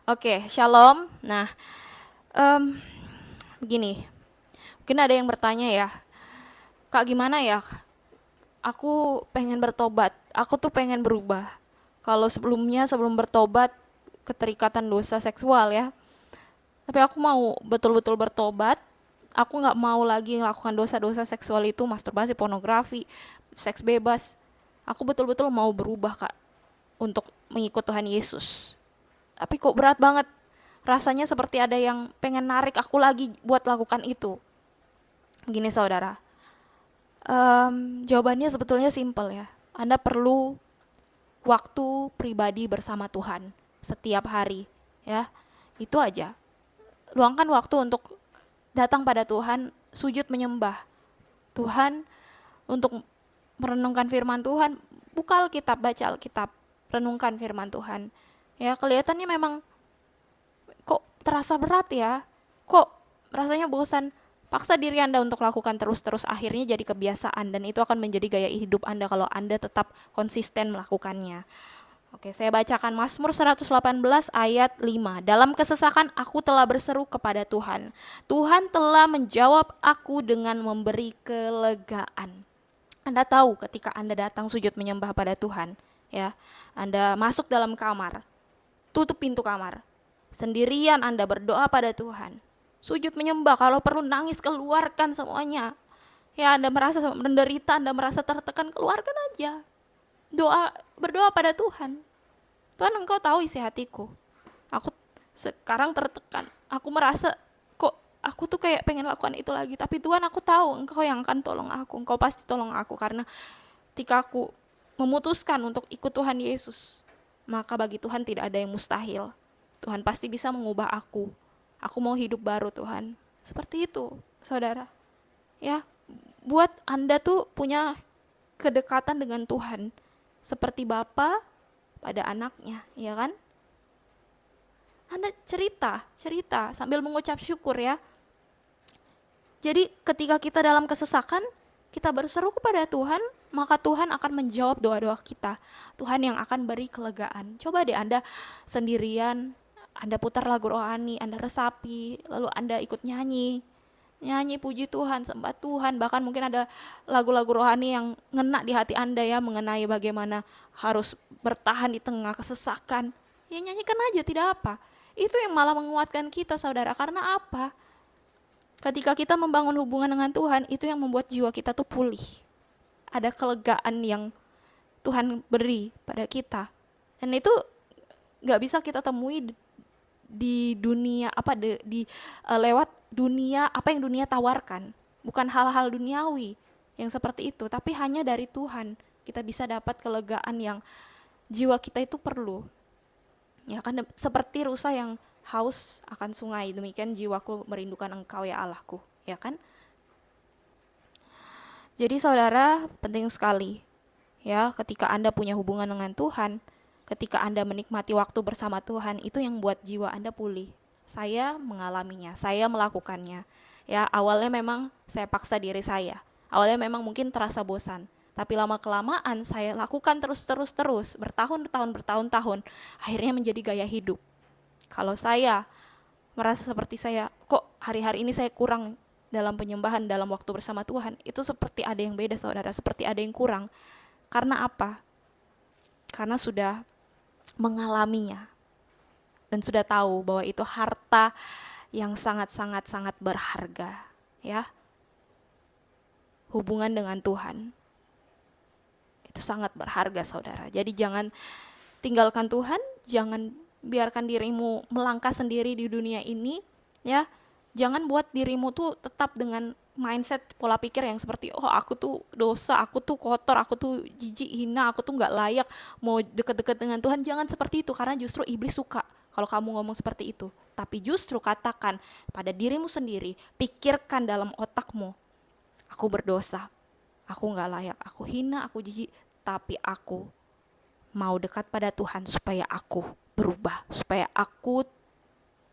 Oke, shalom. Nah, em, begini, mungkin ada yang bertanya ya, Kak gimana ya? Aku pengen bertobat, aku tuh pengen berubah. Kalau sebelumnya, sebelum bertobat, keterikatan dosa seksual ya. Tapi aku mau betul-betul bertobat, aku nggak mau lagi melakukan dosa-dosa seksual itu, masturbasi, pornografi, seks bebas. Aku betul-betul mau berubah, Kak, untuk mengikut Tuhan Yesus. Tapi kok berat banget. Rasanya seperti ada yang pengen narik aku lagi buat lakukan itu. Gini saudara, jawabannya sebetulnya simpel ya. Anda perlu waktu pribadi bersama Tuhan setiap hari, ya. Itu aja. Luangkan waktu untuk datang pada Tuhan, sujud menyembah Tuhan, untuk merenungkan firman Tuhan. Buka Alkitab, baca Alkitab, renungkan firman Tuhan. Ya, kelihatannya memang kok terasa berat ya. Kok rasanya bosan. Paksa diri Anda untuk lakukan terus-terus, akhirnya jadi kebiasaan dan itu akan menjadi gaya hidup Anda kalau Anda tetap konsisten melakukannya. Oke, saya bacakan Mazmur 118 ayat 5. Dalam kesesakan aku telah berseru kepada Tuhan. Tuhan telah menjawab aku dengan memberi kelegaan. Anda tahu ketika Anda datang sujud menyembah pada Tuhan, ya. Anda masuk dalam kamar, tutup pintu kamar. Sendirian Anda berdoa pada Tuhan. Sujud menyembah, kalau perlu nangis keluarkan semuanya. Ya, Anda merasa menderita, Anda merasa tertekan, keluarkan aja. Berdoa pada Tuhan. Tuhan, Engkau tahu isi hatiku. Aku sekarang tertekan. Aku merasa kok aku tuh kayak pengen lakukan itu lagi, tapi Tuhan, aku tahu Engkau yang akan tolong aku. Engkau pasti tolong aku karena ketika aku memutuskan untuk ikut Tuhan Yesus, maka bagi Tuhan tidak ada yang mustahil. Tuhan pasti bisa mengubah aku. Aku mau hidup baru, Tuhan. Seperti itu, saudara. Ya, buat Anda tuh punya kedekatan dengan Tuhan seperti Bapa pada anaknya, ya kan? Anda cerita, cerita sambil mengucap syukur ya. Jadi ketika kita dalam kesesakan, kita berseru kepada Tuhan, maka Tuhan akan menjawab doa-doa kita. Tuhan yang akan beri kelegaan. Coba deh Anda sendirian, Anda putar lagu rohani, Anda resapi, lalu Anda ikut nyanyi. Nyanyi puji Tuhan, sembah Tuhan, bahkan mungkin ada lagu-lagu rohani yang ngena di hati Anda ya, mengenai bagaimana harus bertahan di tengah kesesakan. Ya nyanyikan aja, tidak apa. Itu yang malah menguatkan kita saudara, karena apa? Ketika kita membangun hubungan dengan Tuhan, itu yang membuat jiwa kita tuh pulih. Ada kelegaan yang Tuhan beri pada kita. Dan itu gak bisa kita temui di dunia apa lewat dunia apa yang dunia tawarkan. Bukan hal-hal duniawi yang seperti itu, tapi hanya dari Tuhan kita bisa dapat kelegaan yang jiwa kita itu perlu. Ya kan, seperti rusa yang haus akan sungai, demikian jiwaku merindukan Engkau ya Allahku, ya kan? Jadi saudara, penting sekali ya ketika Anda punya hubungan dengan Tuhan, ketika Anda menikmati waktu bersama Tuhan, itu yang buat jiwa Anda pulih. Saya mengalaminya, saya melakukannya. Ya, awalnya memang saya paksa diri saya. Awalnya memang mungkin terasa bosan, tapi lama-kelamaan saya lakukan terus, bertahun-tahun, akhirnya menjadi gaya hidup. Kalau saya merasa seperti saya, kok hari-hari ini saya kurang dalam penyembahan, dalam waktu bersama Tuhan, itu seperti ada yang beda saudara, seperti ada yang kurang. Karena apa? Karena sudah mengalaminya dan sudah tahu bahwa itu harta yang sangat-sangat berharga, ya. Hubungan dengan Tuhan itu sangat berharga, saudara. Jadi jangan tinggalkan Tuhan, jangan biarkan dirimu melangkah sendiri di dunia ini, ya. Jangan buat dirimu tuh tetap dengan mindset pola pikir yang seperti oh aku tuh dosa, aku tuh kotor, aku tuh jijik, hina, aku tuh nggak layak mau deket-deket dengan Tuhan. Jangan seperti itu karena justru iblis suka kalau kamu ngomong seperti itu. Tapi justru katakan pada dirimu sendiri, pikirkan dalam otakmu, aku berdosa, aku nggak layak, aku hina, aku jijik, tapi aku mau dekat pada Tuhan supaya aku berubah, supaya aku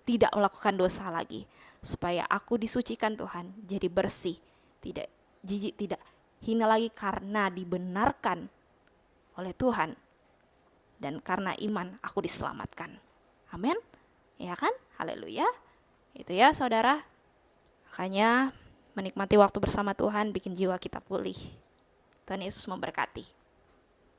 tidak melakukan dosa lagi, supaya aku disucikan Tuhan, jadi bersih, tidak jijik, tidak hina lagi karena dibenarkan oleh Tuhan, dan karena iman aku diselamatkan. Amin. Ya kan? Haleluya. Itu ya saudara. Makanya menikmati waktu bersama Tuhan bikin jiwa kita pulih. Tuhan Yesus memberkati.